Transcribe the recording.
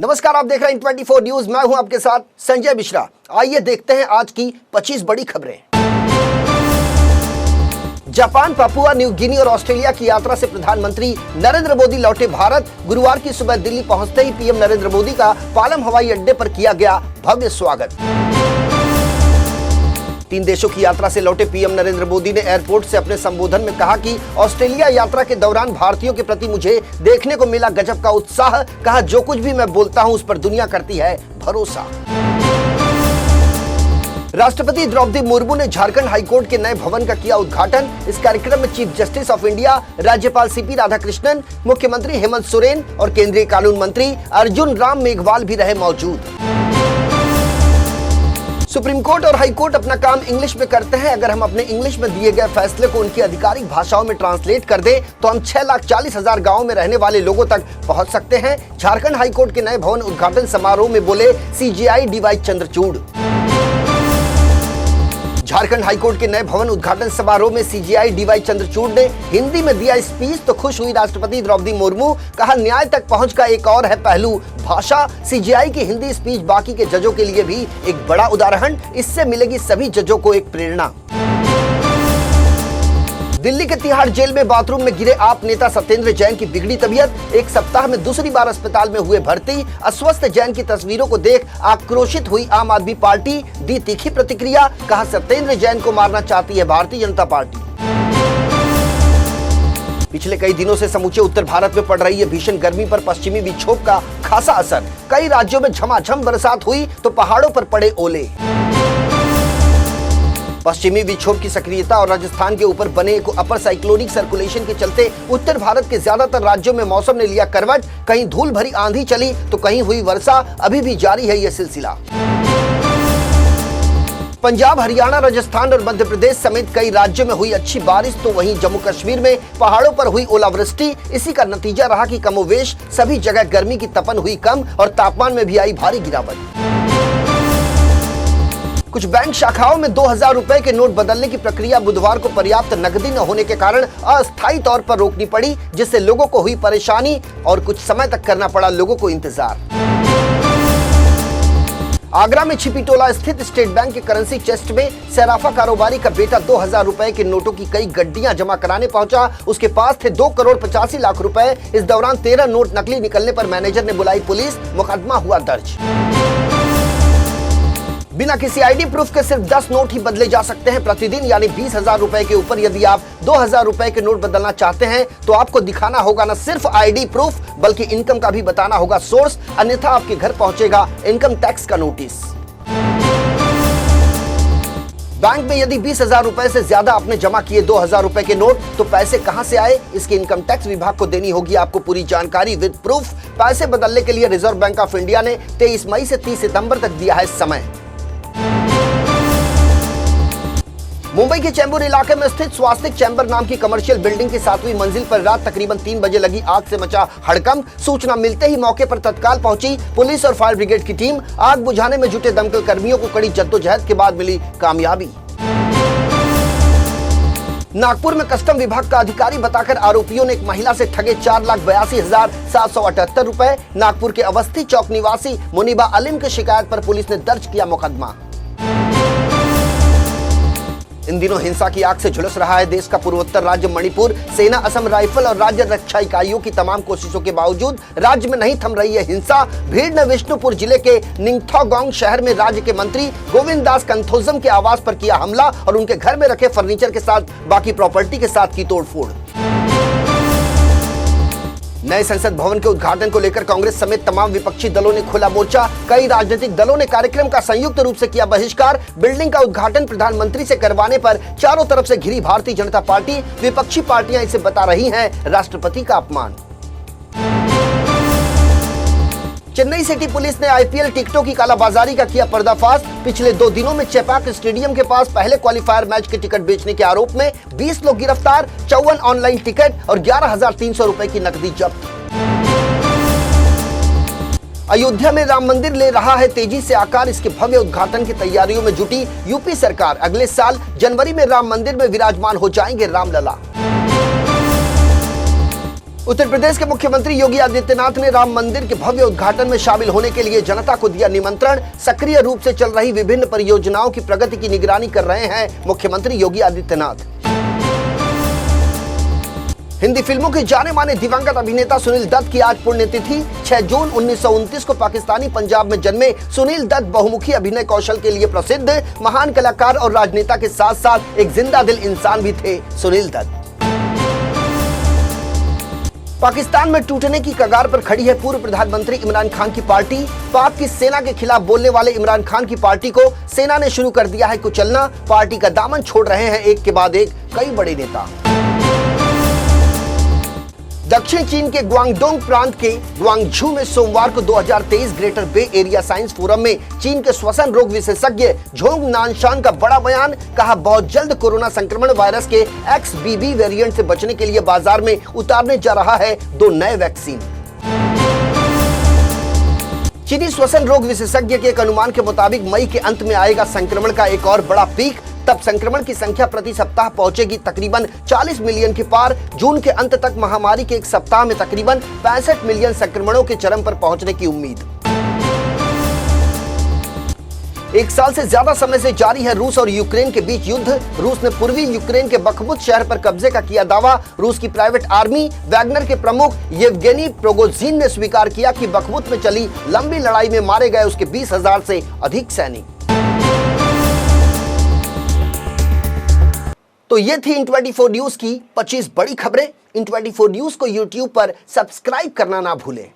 नमस्कार, आप देख रहे हैं 24 न्यूज। मैं हूं आपके साथ संजय मिश्रा। आइए देखते हैं आज की 25 बड़ी खबरें। जापान, पापुआ न्यू गिनी और ऑस्ट्रेलिया की यात्रा से प्रधानमंत्री नरेंद्र मोदी लौटे भारत। गुरुवार की सुबह दिल्ली पहुंचते ही पीएम नरेंद्र मोदी का पालम हवाई अड्डे पर किया गया भव्य स्वागत। 3 देशों की यात्रा से लौटे पीएम नरेंद्र मोदी ने एयरपोर्ट से अपने संबोधन में कहा कि ऑस्ट्रेलिया यात्रा के दौरान भारतीयों के प्रति मुझे देखने को मिला गजब का उत्साह। कहा, जो कुछ भी मैं बोलता हूं उस पर दुनिया करती है भरोसा। राष्ट्रपति द्रौपदी मुर्मू ने झारखंड हाईकोर्ट के नए भवन का किया उद्घाटन। इस कार्यक्रम में चीफ जस्टिस ऑफ इंडिया राज्यपाल सीपी राधाकृष्णन, मुख्यमंत्री हेमंत सोरेन और केंद्रीय कानून मंत्री अर्जुन राम मेघवाल भी रहे मौजूद। सुप्रीम कोर्ट और हाई कोर्ट अपना काम इंग्लिश में करते हैं। अगर हम अपने इंग्लिश में दिए गए फैसले को उनकी आधिकारिक भाषाओं में ट्रांसलेट कर दें तो हम 6,40,000 गांवों में रहने वाले लोगों तक पहुंच सकते हैं। झारखंड हाई कोर्ट के नए भवन उद्घाटन समारोह में बोले CJI DY Chandrachud. Jharkhand high court के नए भवन उद्घाटन समारोह में सीजेआई डीवाई चंद्रचूड़ ने हिंदी में दिया स्पीच तो खुश हुई राष्ट्रपति द्रौपदी मुर्मू। कहा, न्याय तक पहुंच का एक और है पहलू भाषा। सीजेआई की हिंदी स्पीच बाकी के जजों के लिए भी एक बड़ा उदाहरण। इससे मिलेगी सभी जजों को एक प्रेरणा। दिल्ली के तिहाड़ जेल में बाथरूम में गिरे आप नेता सत्येंद्र जैन की बिगड़ी तबीयत। एक सप्ताह में दूसरी बार अस्पताल में हुए भर्ती। अस्वस्थ जैन की तस्वीरों को देख आक्रोशित हुई आम आदमी पार्टी, दी तीखी प्रतिक्रिया। कहा, सत्येंद्र जैन को मारना चाहती है भारतीय जनता पार्टी। पिछले कई दिनों से समूचे उत्तर भारत में पड़ रही है भीषण गर्मी पर पश्चिमी विक्षोभ का खासा असर। कई राज्यों में झमाझम बरसात हुई तो पहाड़ों पर पड़े ओले। पश्चिमी विक्षोभ की सक्रियता और राजस्थान के ऊपर बने एक अपर साइक्लोनिक सर्कुलेशन के चलते उत्तर भारत के ज्यादातर राज्यों में मौसम ने लिया करवट। कहीं धूल भरी आंधी चली तो कहीं हुई वर्षा। अभी भी जारी है यह सिलसिला। पंजाब, हरियाणा, राजस्थान और मध्य प्रदेश समेत कई राज्यों में हुई अच्छी बारिश तो वहीं जम्मू कश्मीर में पहाड़ों पर हुई ओलावृष्टि। इसी का नतीजा रहा कि कमोवेश सभी जगह गर्मी की तपन हुई कम और तापमान में भी आई भारी गिरावट। कुछ बैंक शाखाओं में 2,000 रुपए के नोट बदलने की प्रक्रिया बुधवार को पर्याप्त नकदी न होने के कारण अस्थायी तौर पर रोकनी पड़ी, जिससे लोगों को हुई परेशानी और कुछ समय तक करना पड़ा लोगों को इंतजार। आगरा में छिपी टोला स्थित स्टेट बैंक के करेंसी चेस्ट में सराफा कारोबारी का बेटा 2,000 रुपए के नोटों की कई गड्डियां जमा कराने पहुंचा। उसके पास थे 2,85,00,000 रुपए। इस दौरान 13 नोट नकली निकलने पर मैनेजर ने बुलाई पुलिस। मुकदमा हुआ दर्ज। बिना किसी आईडी प्रूफ के सिर्फ 10 नोट ही बदले जा सकते हैं प्रतिदिन, यानी 20,000 रुपए के ऊपर यदि आप 2,000 रुपए के नोट बदलना चाहते हैं तो आपको दिखाना होगा न सिर्फ आईडी प्रूफ बल्कि इनकम का भी बताना होगा सोर्स, अन्यथा आपके घर पहुंचेगा इनकम टैक्स का नोटिस। बैंक में यदि 20,000 रुपए से ज्यादा आपने जमा किए 2,000 रुपए के नोट तो पैसे कहां से आए, इसकी इनकम टैक्स विभाग को देनी होगी आपको पूरी जानकारी विद प्रूफ। पैसे बदलने के लिए रिजर्व बैंक ऑफ इंडिया ने 23 मई से 30 सितंबर तक दिया है समय। मुंबई के चेंबूर इलाके में स्थित स्वास्तिक चैम्बर नाम की कमर्शियल बिल्डिंग की 7वीं मंजिल पर रात तकरीबन 3 बजे लगी आग से मचा हड़कंप। सूचना मिलते ही मौके पर तत्काल पहुंची पुलिस और फायर ब्रिगेड की टीम। आग बुझाने में जुटे दमकल कर्मियों को कड़ी जद्दोजहद के बाद मिली कामयाबी। नागपुर में कस्टम विभाग का अधिकारी बताकर आरोपियों ने एक महिला से ठगे 4,82,778 रुपए। नागपुर के अवस्थी चौक निवासी मुनीबा अलीम की शिकायत पर पुलिस ने दर्ज किया मुकदमा। इन दिनों हिंसा की आग से झुलस रहा है देश का पूर्वोत्तर राज्य मणिपुर। सेना, असम राइफल और राज्य रक्षा इकाइयों की तमाम कोशिशों के बावजूद राज्य में नहीं थम रही है हिंसा। भीड़ ने विष्णुपुर जिले के निंगथौगांग शहर में राज्य के मंत्री गोविंद दास कंथोजम के आवास पर किया हमला और उनके घर में रखे फर्नीचर के साथ बाकी प्रॉपर्टी के साथ की तोड़फोड़। नए संसद भवन के उद्घाटन को लेकर कांग्रेस समेत तमाम विपक्षी दलों ने खोला मोर्चा। कई राजनीतिक दलों ने कार्यक्रम का संयुक्त रूप से किया बहिष्कार। बिल्डिंग का उद्घाटन प्रधानमंत्री से करवाने पर चारों तरफ से घिरी भारतीय जनता पार्टी। विपक्षी पार्टियां इसे बता रही हैं राष्ट्रपति का अपमान। चेन्नई सिटी पुलिस ने आईपीएल टिकटों की कालाबाजारी का किया पर्दाफाश। पिछले 2 दिनों में चेपाक स्टेडियम के पास पहले क्वालिफायर मैच के टिकट बेचने के आरोप में 20 लोग गिरफ्तार। 54 ऑनलाइन टिकट और 11,300 रुपए की नकदी जब्त। अयोध्या में राम मंदिर ले रहा है तेजी से आकार। इसके भव्य उद्घाटन की तैयारियों में जुटी यूपी सरकार। अगले साल जनवरी में राम मंदिर में विराजमान हो जाएंगे रामलला। उत्तर प्रदेश के मुख्यमंत्री योगी आदित्यनाथ ने राम मंदिर के भव्य उद्घाटन में शामिल होने के लिए जनता को दिया निमंत्रण। सक्रिय रूप से चल रही विभिन्न परियोजनाओं की प्रगति की निगरानी कर रहे हैं मुख्यमंत्री योगी आदित्यनाथ। हिंदी फिल्मों के जाने माने दिवंगत अभिनेता सुनील दत्त की आज पुण्यतिथि। 6 जून 1929 को पाकिस्तानी पंजाब में जन्मे सुनील दत्त बहुमुखी अभिनय कौशल के लिए प्रसिद्ध महान कलाकार और राजनेता के साथ साथ एक जिंदा दिल इंसान भी थे सुनील दत्त। पाकिस्तान में टूटने की कगार पर खड़ी है पूर्व प्रधानमंत्री इमरान खान की पार्टी। पाक की सेना के खिलाफ बोलने वाले इमरान खान की पार्टी को सेना ने शुरू कर दिया है कुचलना। पार्टी का दामन छोड़ रहे हैं एक के बाद एक कई बड़े नेता। दक्षिण चीन के ग्वांगडोंग प्रांत के ग्वांगझू में सोमवार को 2023 ग्रेटर बे एरिया साइंस फोरम में चीन के श्वसन रोग विशेषज्ञ झोंग नानशान का बड़ा बयान। कहा, बहुत जल्द कोरोना संक्रमण वायरस के XBB वेरिएंट से बचने के लिए बाजार में उतारने जा रहा है 2 नए वैक्सीन। चीनी श्वसन रोग विशेषज्ञ के एक अनुमान के मुताबिक मई के अंत में आएगा संक्रमण का एक और बड़ा पीक। तब संक्रमण की संख्या प्रति सप्ताह पहुंचेगी तकरीबन 40 मिलियन के पार। जून के अंत तक महामारी के एक सप्ताह में तकरीबन 65 मिलियन संक्रमणों के चरम पर पहुंचने की उम्मीद। एक साल से ज्यादा समय से जारी है रूस और यूक्रेन के बीच युद्ध। रूस ने पूर्वी यूक्रेन के बखमुत शहर पर कब्जे का किया दावा। रूस की प्राइवेट आर्मी वैगनर के प्रमुख येवगेनी प्रिगोजिन ने स्वीकार किया कि बखमुत में चली लंबी लड़ाई में मारे गए उसके 20,000 से अधिक सैनिक। तो ये थी इन 24 न्यूज की 25 बड़ी खबरें। इन 24 न्यूज को यूट्यूब पर सब्सक्राइब करना ना भूलें।